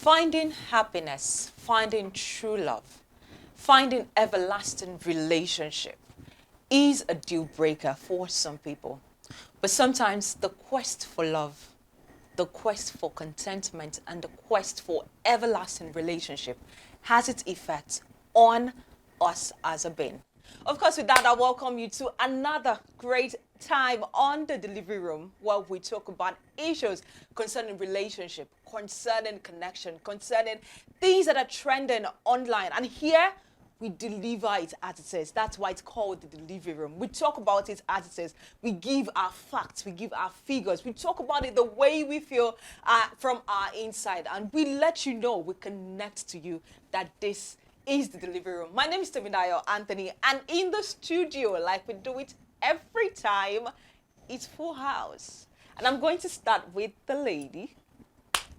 Finding happiness, finding true love, finding everlasting relationship is a deal breaker for some people. But sometimes the quest for love, the quest for contentment, and the quest for everlasting relationship has its effect on us as a being. Of course, with that, I welcome you to another great time on the delivery room where we talk about issues concerning relationship, concerning connection, concerning things that are trending online. And here we deliver it as it is. That's why it's called the delivery room. We talk about it as it is. We give our facts, we give our figures, we talk about it the way we feel from our inside, and we let you know, we connect to you that this is the delivery room. My name is Babydaddy Anthony, and in the studio, like we do it every time, it's full house. And I'm going to start with the lady,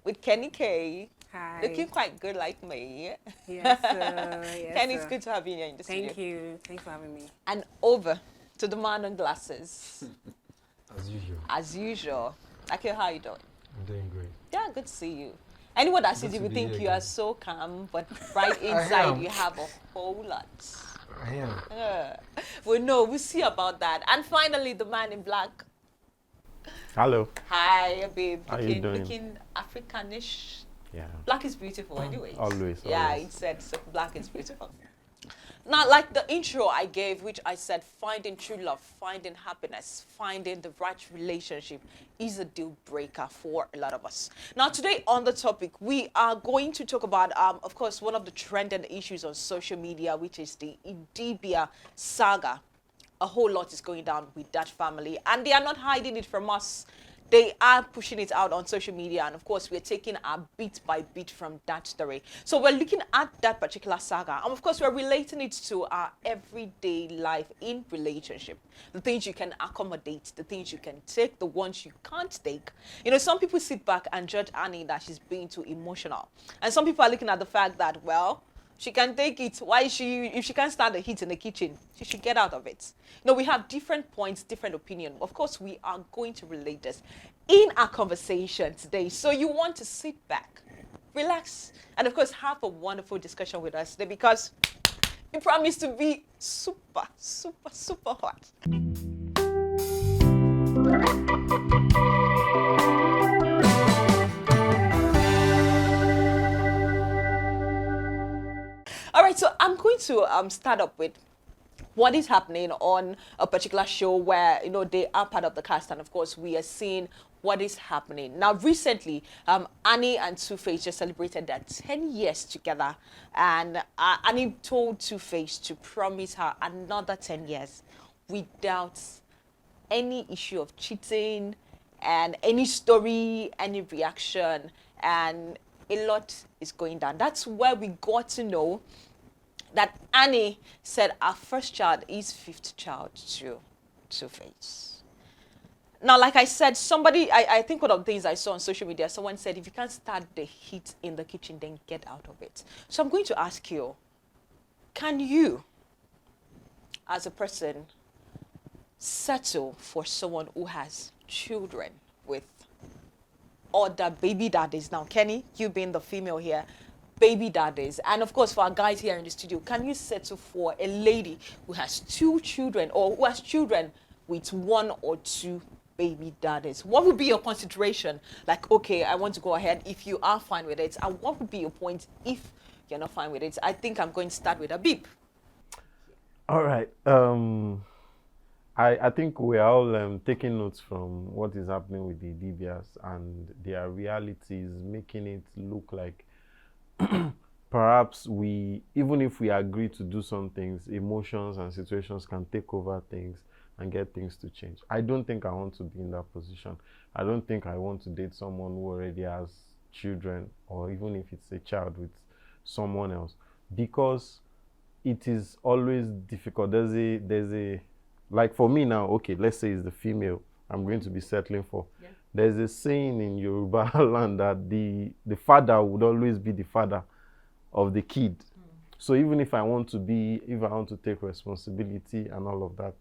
with Kenny K. Hi. Looking quite good like me. Yes, yes, Kenny, it's good to have you here in the studio. Thank you. Thanks for having me. And over to the man on glasses. As usual. As usual. Akio, how are you doing? I'm doing great. Yeah, good to see you. Anyone that sees Good you to will be think here you are again. so calm, but right inside am. you have a whole lot. I am. Well, no, we'll see about that. And finally, the man in black. Hello. Hi, babe. How you doing? Looking Africanish. Yeah. Black is beautiful anyway. Always. Yeah, always. it said so black is beautiful. Now, like the intro I gave, which I said, finding true love, finding happiness, finding the right relationship is a deal breaker for a lot of us. Now, today on the topic, we are going to talk about, of course, one of the trending issues on social media, which is the IDIBIA saga. A whole lot is going down with that family, and they are not hiding it from us. They are pushing it out on social media, and of course, we're taking a bit by bit from that story. So we're looking at that particular saga, and of course, we're relating it to our everyday life in relationship. The things you can accommodate, the things you can take, the ones you can't take. You know, some people sit back and judge Annie that she's being too emotional, and some people are looking at the fact that, well, she can take it. Why is she, if she can't stand the heat in the kitchen, she should get out of it. You know, we have different points, different opinion. Of course, we are going to relate this in our conversation today. So you want to sit back, relax, and of course, have a wonderful discussion with us today, because we promise to be super, super, super hot. All right, so I'm going to start up with what is happening on a particular show where, you know, they are part of the cast, and of course we are seeing what is happening. Now, recently, Annie and Two-Face just celebrated their 10 years together, and Annie told Two-Face to promise her another 10 years without any issue of cheating and any story, any reaction, and a lot is going down. That's where we got to know that Annie said our first child is fifth child to Two-Face. Now, like I said, I think one of the things I saw on social media, someone said, if you can't start the heat in the kitchen, then get out of it. So I'm going to ask you, can you, as a person, settle for someone who has children with other baby daddies? Now, Kenny, you being the female here, baby daddies, and of course for our guys here in the studio, can you settle for a lady who has two children, or who has children with one or two baby daddies? What would be your consideration? Like, okay, I want to go ahead if you are fine with it, and what would be your point if you're not fine with it? I think I'm going to start with Abib. All right. I think we are all taking notes from what is happening with the DBS, and their realities, making it look like perhaps even if we agree to do some things, emotions and situations can take over things and get things to change. I don't think I want to be in that position. I don't think I want to date someone who already has children, or even if it's a child with someone else, because it is always difficult. There's a like, for me now, okay, let's say it's the female I'm going to be settling for. Yeah. There's a saying in Yoruba land that the father would always be the father of the kid. So even if I want to take responsibility and all of that,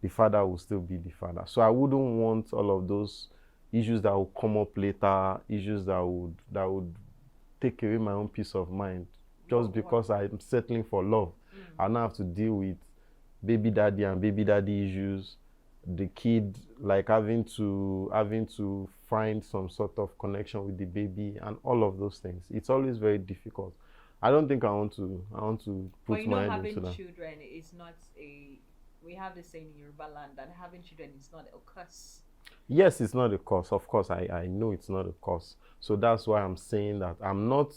the father will still be the father. So I wouldn't want all of those issues that will come up later, issues that would take away my own peace of mind just because I'm settling for love. I now have to deal with baby daddy and baby daddy issues, the kid like having to find some sort of connection with the baby and all of those things. It's always very difficult. I don't think I want to put my head into that. Having children is not a, we have the saying in Yoruba land that having children is not a curse. Yes, it's not a curse. Of course, I know it's not a curse. So that's why I'm saying that I'm not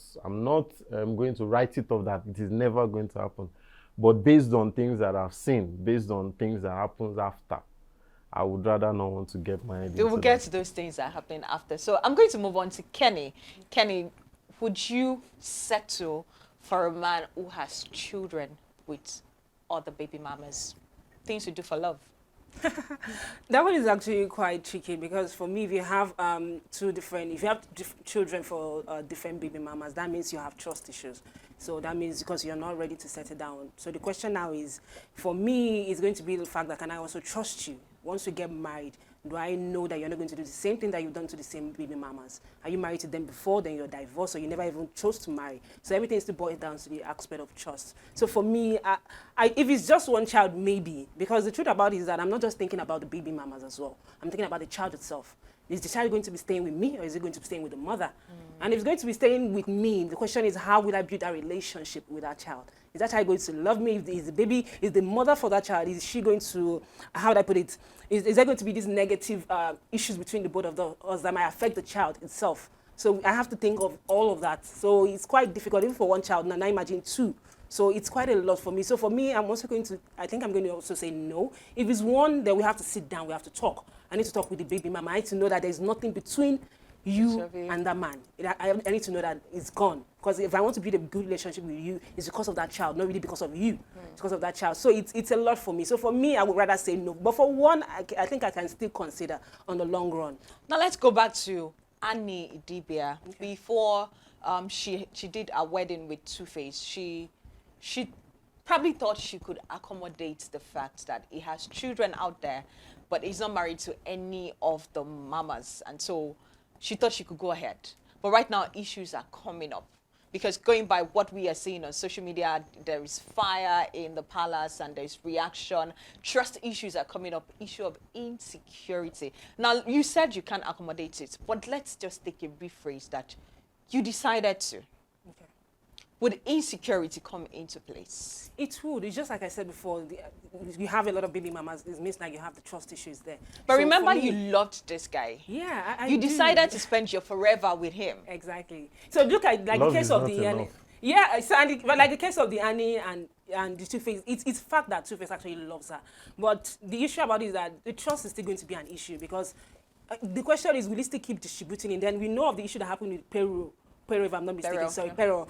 going to write it off that it is never going to happen. But based on things that I've seen, based on things that happens after, I would rather not want to get my head into that. We will get to those things that happen after. So I'm going to move on to Kenny. Kenny, would you settle for a man who has children with other baby mamas? Things you do for love. That one is actually quite tricky because for me, if you have children for different baby mamas, that means you have trust issues. So that means because you're not ready to settle down. So the question now is, for me, it's going to be the fact that can I also trust you? Once you get married, do I know that you're not going to do the same thing that you've done to the same baby mamas? Are you married to them before, then you're divorced, or you never even chose to marry? So everything is to boil down to the aspect of trust. So for me, if it's just one child, maybe. Because the truth about it is that I'm not just thinking about the baby mamas as well. I'm thinking about the child itself. Is the child going to be staying with me, or is it going to be staying with the mother? And if it's going to be staying with me, the question is, how will I build that relationship with that child? Is that child going to love me? Is the baby, is the mother for that child, is she going to, how would I put it, is there going to be these negative issues between the both of us that might affect the child itself? So I have to think of all of that. So it's quite difficult, even for one child, now imagine two. So it's quite a lot for me. So for me, I'm also going to, I think I'm going to also say no. If it's one, then we have to sit down, we have to talk. I need to talk with the baby mama. I need to know that there's nothing between you and that man. I need to know that it's gone. Because if I want to build a good relationship with you, it's because of that child, not really because of you. It's because of that child. So it's a lot for me. So for me, I would rather say no. But for one, I think I can still consider on the long run. Now let's go back to IDIBIA. Okay. Before she did a wedding with Two-Face, she probably thought she could accommodate the fact that he has children out there, but he's not married to any of the mamas. And so she thought she could go ahead. But right now, issues are coming up. Because going by what we are seeing on social media, there is fire in the palace and there's reaction. Trust issues are coming up, issue of insecurity. Now, you said you can't accommodate it, but let's just take a rephrase that you decided to. Okay. Would insecurity come into place? It would. It's just like I said before, you have a lot of baby mamas. It means like you have the trust issues there. But so remember, you loved this guy. Yeah, you decided to spend your forever with him. Exactly. So look at like love the case of the Annie. Yeah, but like the case of the Annie and the Two-Face, it's fact that Two-Face actually loves her. But the issue about it is that the trust is still going to be an issue because the question is, will he still keep distributing? And then we know of the issue that happened with Peru, if I'm not mistaken. Peru.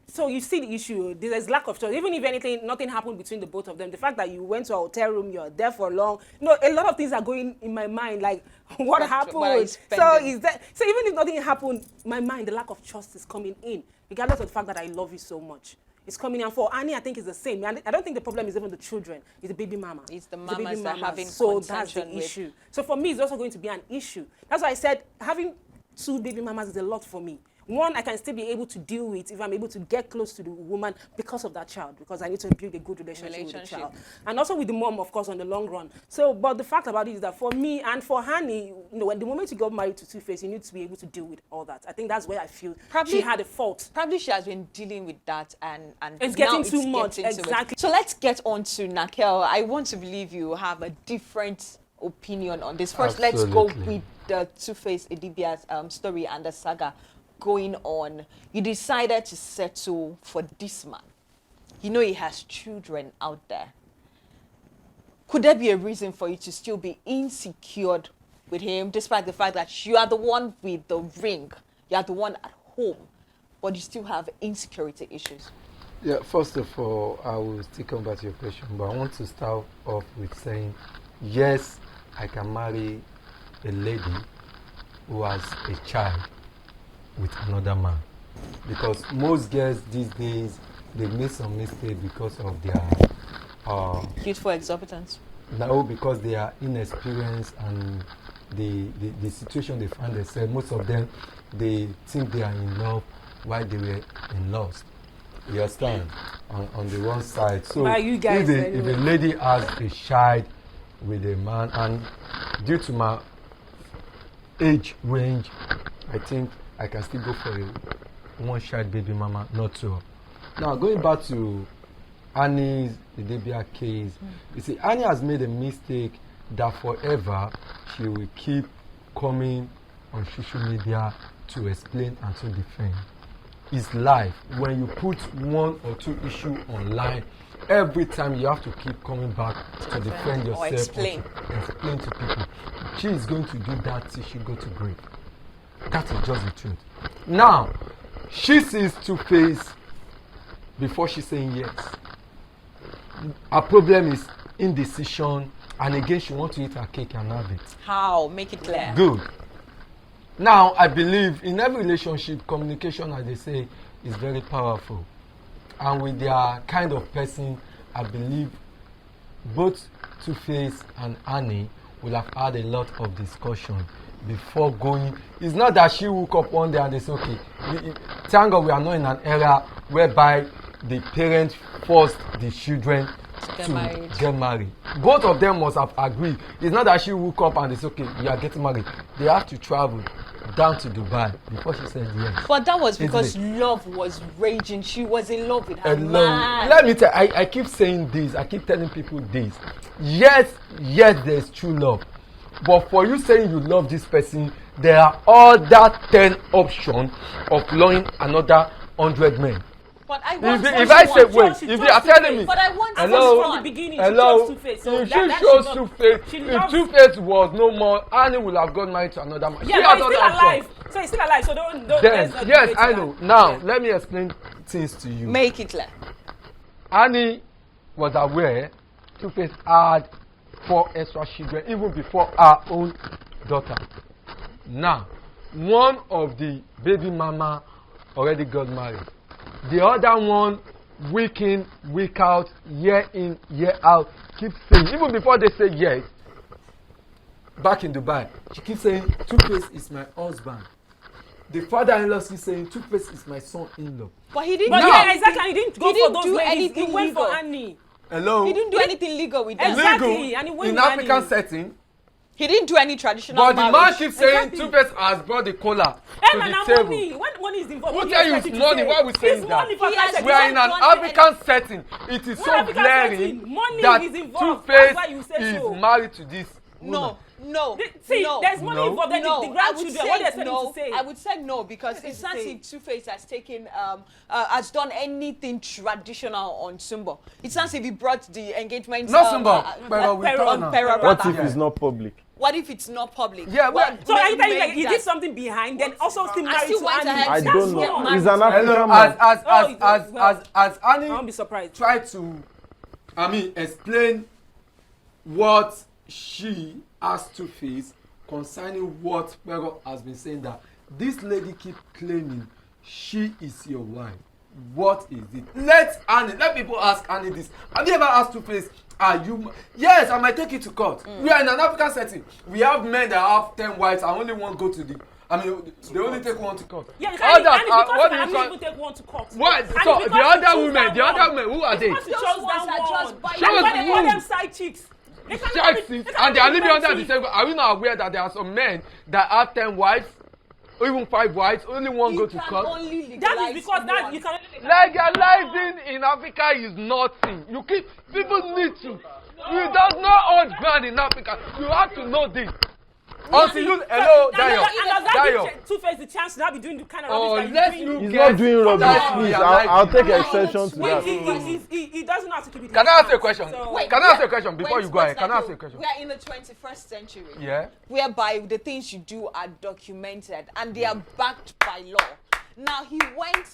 So you see the issue, there's lack of trust. Even if anything, nothing happened between the both of them. The fact that you went to a hotel room, you're there for long. A lot of things are going in my mind, like what happened? So even if nothing happened, my mind, the lack of trust is coming in, regardless of the fact that I love you so much. It's coming in. For Annie, I think it's the same. I don't think the problem is even the children. It's the baby mama. It's the mamas that are having so that's the issue. So for me, it's also going to be an issue. That's why I said having two baby mamas is a lot for me. One, I can still be able to deal with if I'm able to get close to the woman because of that child, because I need to build a good relationship with the child. And also with the mom, of course, on the long run. So, but the fact about it is that for me and for Honey, when the moment you got married to Two-Face, you need to be able to deal with all that. I think that's where I feel she had a fault. Probably she has been dealing with that and it's getting too much. Exactly. So let's get on to Nakel. I want to believe you have a different opinion on this. First, let's go with the Two-Face IDIBIA's story and the saga going on. You decided to settle for this man. You know he has children out there. Could there be a reason for you to still be insecure with him, despite the fact that you are the one with the ring, you are the one at home, but you still have insecurity issues? Yeah, first of all, I will still come back to your question, but I want to start off with saying, yes, I can marry a lady who has a child with another man, because most girls these days, they make some mistake because of their youthful exuberance. No, because they are inexperienced and the situation they find themselves. Most of them, they think they are in love, while they were in lust. You understand? On the one side. So By you guys, if a lady has a child with a man, and due to my age range, I think I can still go for a one-child baby mama, not two. Now going back to Annie's IDIBIA case, you see, Annie has made a mistake that forever she will keep coming on social media to explain and to defend. It's life. When you put one or two issues online, every time you have to keep coming back to defend yourself or explain. to explain to people. She is going to do that till she go to grave. That is just the truth. Now, she sees Two-Face before she's saying yes. Her problem is indecision, and again she wants to eat her cake and have it. How? Make it clear. Good. Now, I believe in every relationship, communication, as they say, is very powerful. And with their kind of person, I believe both Two-Face and Annie will have had a lot of discussion before going. It's not that she woke up one day and they say, okay, thank God we are not in an era whereby the parents forced the children to get married. Both of them must have agreed. It's not that she woke up and they say, okay, we are getting married. They have to travel down to Dubai before she said yes. But that was because love was raging. She was in love with her And man. let me tell you, I keep saying this, I keep telling people this. Yes, there's true love. But for you saying you love this person, there are other 10 options of loving another 100 men. But I want If I say wait, if you are telling me, but I want hello, from the beginning, hello, she chose Two-Face. So if she that chose she Two-Face, if Two-Face was no more, Annie would have got married to another man. Yeah, She but has he's other still alive. options. So he's still alive. So don't Then, let's not yes, debate I that. know. Now, Yeah. let me explain things to you. make it clear. Annie was aware Two-Face had 4 extra children even before her own daughter. Now, one of the baby mama already got married. The other one, week in, week out, year in, year out, keeps saying, even before they say yes, back in Dubai, she keeps saying, Two-Face is my husband. The father-in-law is saying, Two-Face is my son-in-law. But he didn't. But do yeah, anything- exactly. He didn't go he for didn't those do ladies. He anything went for legal. Annie. Hello? He didn't do anything legal with them. Exactly. Legal And he went in with African Annie. setting. He didn't do any traditional But the man marriage. keeps saying Exactly. Two-Face has brought the cola Hey, to man, the now table. money. When money is involved, Who what do tell you expect it's it to money? say? Why are we saying It's that? money for He has Christ's sake. We are in an One- African setting. It is What so African glaring setting? Money that is involved. Two-Face That's why you say is so. married to this No, woman. no. See, no. there's money No. involved. Then No, the I would grandchildren. say What they expect no. him to say? I would say no because it sounds like Two-Face has taken has done anything traditional on Sumbo. It sounds if he brought the engagement. Not Sumbo, but we Pero- talk on now. Pero What rather. if it's not public? What if it's not public? Yeah, well, So are you telling me like make he that- did something behind, then also still married still to went Annie? ahead I to That's don't know. wrong. He's an Hello, African man. as I won't Annie be surprised. tried to, explain what she has to face concerning what Pero has been saying, that this lady keep claiming she is your wife. What is it? Let people ask Annie this. Have you ever asked Two-Face, are you? Yes, I might take it to court. We are in an African setting. We have men that have 10 wives and only one go to the. They only take one to court. Yeah, you can't Others even, are- because what do I you didn't call- even take one to court. What? And So because the she other chose women, that the one. other women, who are they? Because she Those chose ones that are one. just by- That's why they Chose call who? them side chicks. They cannot Checks be- it, they cannot and they are be living under the plenty. same. Are we not aware that there are some men that have 10 wives, or even 5 wives, only one You go to can court? only That legalize is because that one. you can. Legalizing in Africa is nothing. You keep people need to. You don't know hold ground in Africa. You have to know this. Until you hello, Dayo. And does that Dayo. give Two-Face the chance to now be doing the kind of Oh, rubbish that let he's you doing? He's get not doing rubbish, that please. realized. I'll take No, exception to wait, that. He doesn't know how to keep it. Can I ask you a question? Wait, Can I ask you a question before wait, you go ahead? Can I ask you a question? We are in the 21st century. Yeah. Whereby the things you do are documented and they are backed by law. Now he went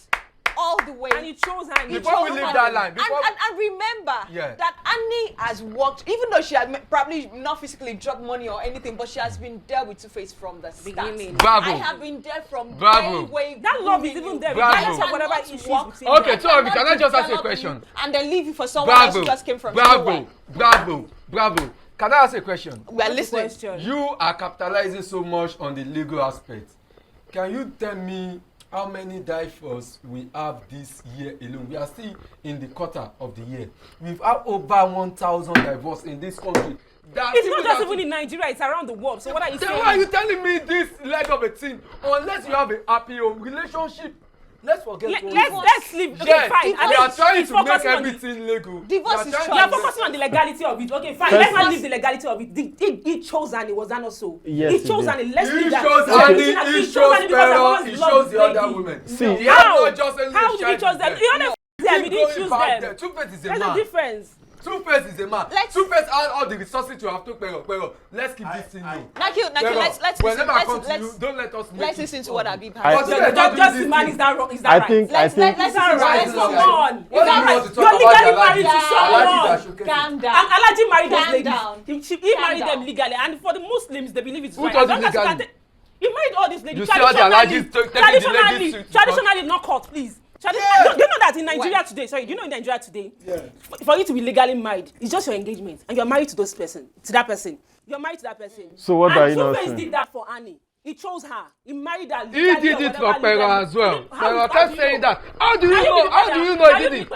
all the way. And he chose Annie. Before we leave that line, And remember Yeah. that Annie has worked, even though she had probably not physically dropped money or anything, but she has been there with Two-Face from the start. Beginning. Bravo. I have been there from Bravo. way That love is beginning. even there. Bravo. Regardless of whatever issues Work. between Okay, them. so can I just ask you a question? And then leave you for someone else who just came from nowhere. Bravo. Can I ask a question? We are What's the listening. question? You are capitalizing so much on the legal aspect. Can you tell me how many divorces we have this year alone. We are still in the quarter of the year. We've had over 1,000 divorces in this country. It's not just even in Nigeria, it's around the world. So what are you saying? Then why are you telling me this leg of a thing? Unless you have a happy home relationship. Let's forget let's leave. Okay, yes, fine. We are trying to make everything legal. Divorce is You are focusing on the legality of it. Okay, fine. Let's not leave the legality of it. He chose and it was that also. Yes, he chose and it. Let's He leave that. chose Annie, he chose Pero, he chose the other women. See, he has not just any how did he choose them? You know, he didn't choose them. Two-Face is a There's man. a difference. Two-Face is a man. Two-Face has all the resources to have to Pero. Let's keep this thing new. Let's whenever I come to you, don't let us let's listen to what Abib has to say. Just man, is that wrong? Is that right? Let's Come on. What do you want to talk You're about? legally married to someone. Calm down. And Alaji married those Calm ladies. down. He married them legally, and for the Muslims, they believe it's Who right. told As you long as you legally? can He married all these ladies. You see all the Alajis taking the ladies to Traditionally, not court, please. Do you know that in Nigeria today? Sorry, do you know in Nigeria today? Yeah. For you to be legally married, it's just your engagement, and you're married to that person. You're married to that person. So what are you And not Two-Face saying? did that for Annie. He chose her. He married her. He did it for Pero as well. Pero kept saying that. How do you know? How do you know he did it?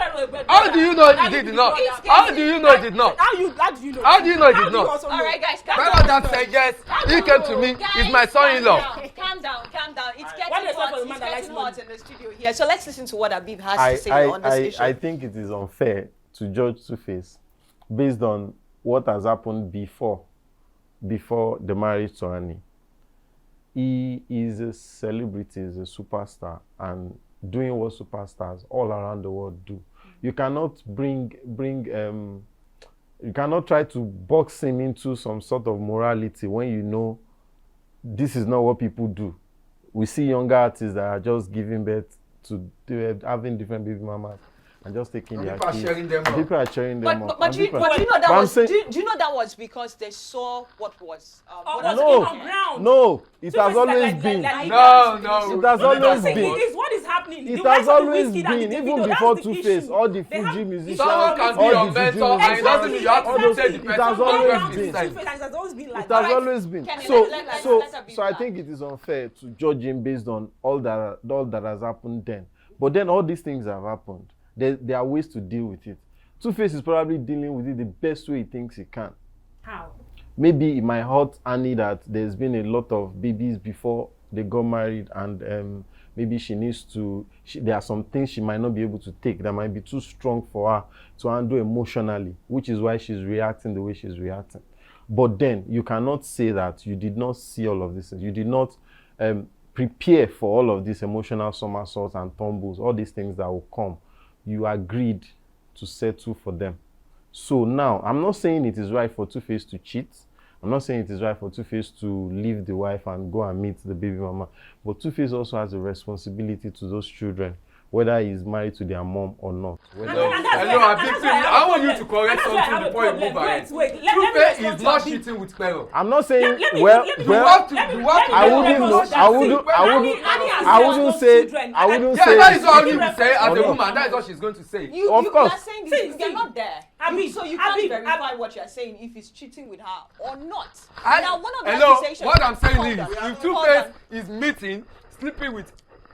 How do you know he did not? How do you know he did not? How do you know? How do you know he did not? All right, guys, calm Pero down. that said yes. He came to me. He's my son-in-law. Calm down. It's What getting is up hot. for a It's man that likes getting hot in the studio here. So let's listen to what Abib has to say on this issue. I think it is unfair to judge Two-Face based on what has happened before the marriage to Annie. He is a celebrity, he's a superstar, and doing what superstars all around the world do. You cannot you cannot try to box him into some sort of morality when you know this is not what people do. We see younger artists that are just giving birth to having different baby mamas and just taking their People are kids. sharing them up. People are sharing them up. But do you know that was because they saw what was No, it has always been. No. It has always been. It's what is happening. It The has rest of the always Wizkid and been, the even Davido, before that's the Two-Face, issue. all the They Fuji have- musicians, Someone can be all your the mentor, Juju and it doesn't mean you have to all those tell the things. It person. has Don't always waste been. his time. Two-Face has always been like It that. has always been. Kenny, So let's have I think it is unfair to judge him based on all that has happened then. But then all these things have happened. There are ways to deal with it. Two-Face is probably dealing with it the best way he thinks he can. How? Maybe it might hurt Annie that there's been a lot of babies before they got married, and maybe she needs to. There are some things she might not be able to take that might be too strong for her to handle emotionally, which is why she's reacting the way she's reacting. But then you cannot say that you did not see all of this. You did not prepare for all of these emotional somersaults and tumbles, all these things that will come. You agreed to settle for them. So now, I'm not saying it is right for Two-Face to cheat. I'm not saying it is right for Two-Face to leave the wife and go and meet the baby mama. But Two-Face also has a responsibility to those children, whether he's married to their mom or not. I want you to correct something before you move ahead. Two-Face is not cheating with Pero. I'm not saying I wouldn't say. Yeah, that is all you will say as a woman. That is all she's going to say. Of course. You're saying you're not there. So you can't verify what you're saying if he's cheating with her or not. Now, one of the accusations. What I'm saying is, Hold on. if Two-Face is meeting, sleeping with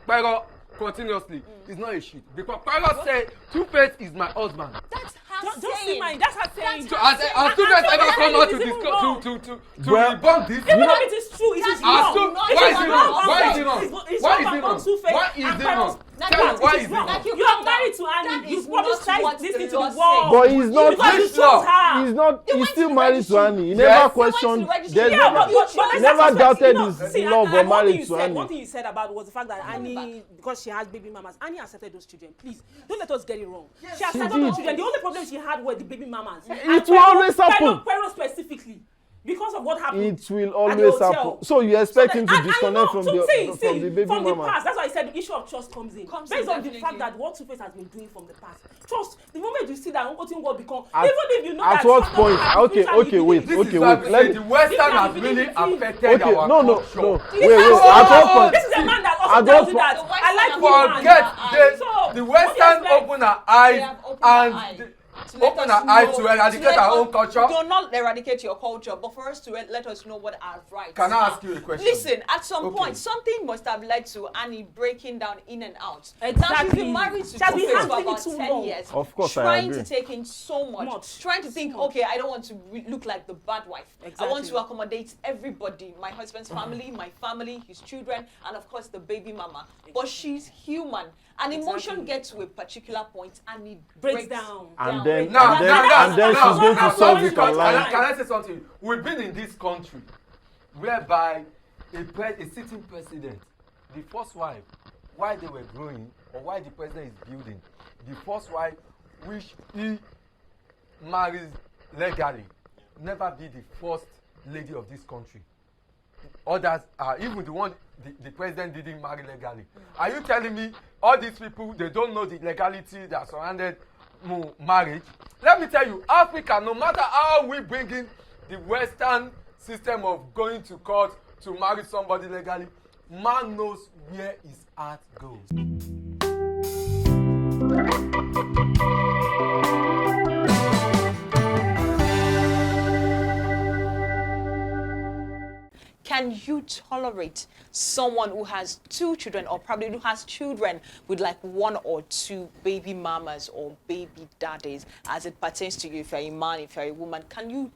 Pero continuously, it's not a shit. Because Pero said, Two-Face is my husband. That's her Don't see saying. mine. That's her saying. So has Two-Face ever come out to discuss to debunk this? Even if it is true, it is wrong. Why is it wrong? Why is it wrong? It's Why wrong is it wrong? about Two-Face Why is and it wrong? Pero's Tell me, why it is is it wrong. wrong? You are married to That Annie. You is probably not started what listening the to law the wall. But he's not. Because you chose her. He's not. They He's went still to the married to registry. Annie. He Yes. never They went questioned. to the registry. There's Yeah, no- but He let's never accept, doubted you know, his see, love and or one thing marriage you to said, Annie. one thing you said about was the fact that Annie, because she has baby mamas, Annie accepted those children. Please, don't let us get it wrong. She accepted did. those children. The only problem she had were the baby mamas. It will always happen. Pero specifically. Because of what happened. It will at the always hotel. happen. So you expect him to and disconnect from the baby from the mama? past. That's why I said the issue of trust comes in. Based on the definitely. fact that what Two-Face has been doing from the past. Trust. The moment you see that Uncle will become, At- even if you know at that. what something point? happened, Okay, usually okay, you wait, believe. This is okay, why wait. we Let say me. the Western This has is really the thing. affected Okay, our no. culture. Wait. At what point? This is a man that also At tells what you that point- I like Forget women. Forget So, the what do you Western expect? open her eyes They have opened her eyes. and to let Open us our eyes know- to eradicate let our us- own culture. Do not eradicate your culture, but for us to let us know what our rights Can I are. ask you a question? Listen, at some Okay. point, something must have led to Annie breaking down in and out. Now she's Exactly. been married to She has been for handling it about too 10 long. years. Of course, I trying agree. to take in so much. Trying to think, So much. okay, I don't want to look like the bad wife. I want Exactly. to accommodate everybody, my husband's family, my family, his children, and of course the baby mama. But she's human. And emotion Exactly. gets to a particular point and it Breaks down. And then, Now, and then, now, and then now, she's going now, to solve now, it can I- online. Can I say something? We've been in this country whereby a sitting president, the first wife, while they were growing, or while the president is building, the first wife, which he marries legally, never be the first lady of this country. Others are, even the one the president didn't marry legally. Are you telling me all these people, they don't know the legality that surrounded marriage? Let me tell you, Africa, no matter how we bring in the Western system of going to court to marry somebody legally, man knows where his heart goes. Can you tolerate someone who has 2 children, or probably who has children with like 1 or 2 baby mamas or baby daddies, as it pertains to you? If you're a man, if you're a woman, can you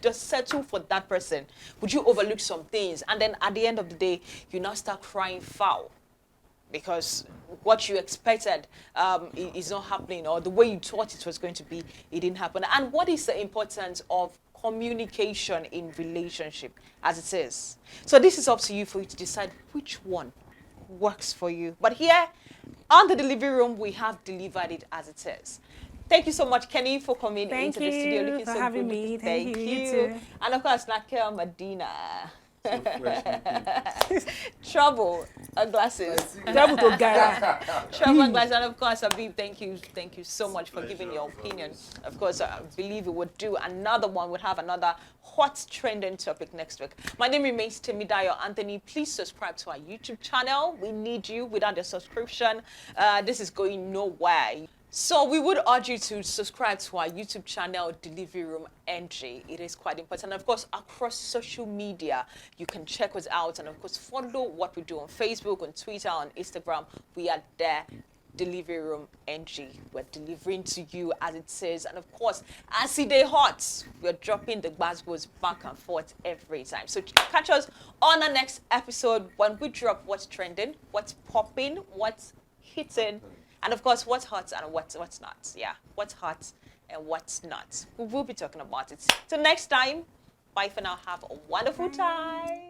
just settle for that person? Would you overlook some things, and then at the end of the day, you now start crying foul because what you expected is not happening, or the way you thought it was going to be, it didn't happen? And what is the importance of communication in relationship as it is? So this is up to you for you to decide which one works for you. But here on the delivery room, we have delivered it as it is. Thank you so much, Kenny, for coming Thank into the studio. you Looking for so having good. me. Thank Thank you. you. You too. And of course, Nakel Medina. So fresh looking. Trouble glasses. Travel to Ghana. Trevor Glass, and of course, Abib, thank you so much for giving your opinion. Of course, I believe we would do another one. We'll have another hot trending topic next week. My name remains Temidayo Anthony. Please subscribe to our YouTube channel. We need you. Without your subscription, this is going nowhere. So we would urge you to subscribe to our YouTube channel, Delivery Room NG. It is quite important. And of course, across social media, you can check us out. And of course, follow what we do on Facebook, on Twitter, on Instagram. We are there, Delivery Room NG. We're delivering to you as it says. And of course, as it is hot, we're dropping the buzzwords back and forth every time. So catch us on our next episode when we drop what's trending, what's popping, what's hitting, and of course, what's hot and what's not. Yeah, what's hot and what's not. We will be talking about it. Till next time, bye for now. Have a wonderful time.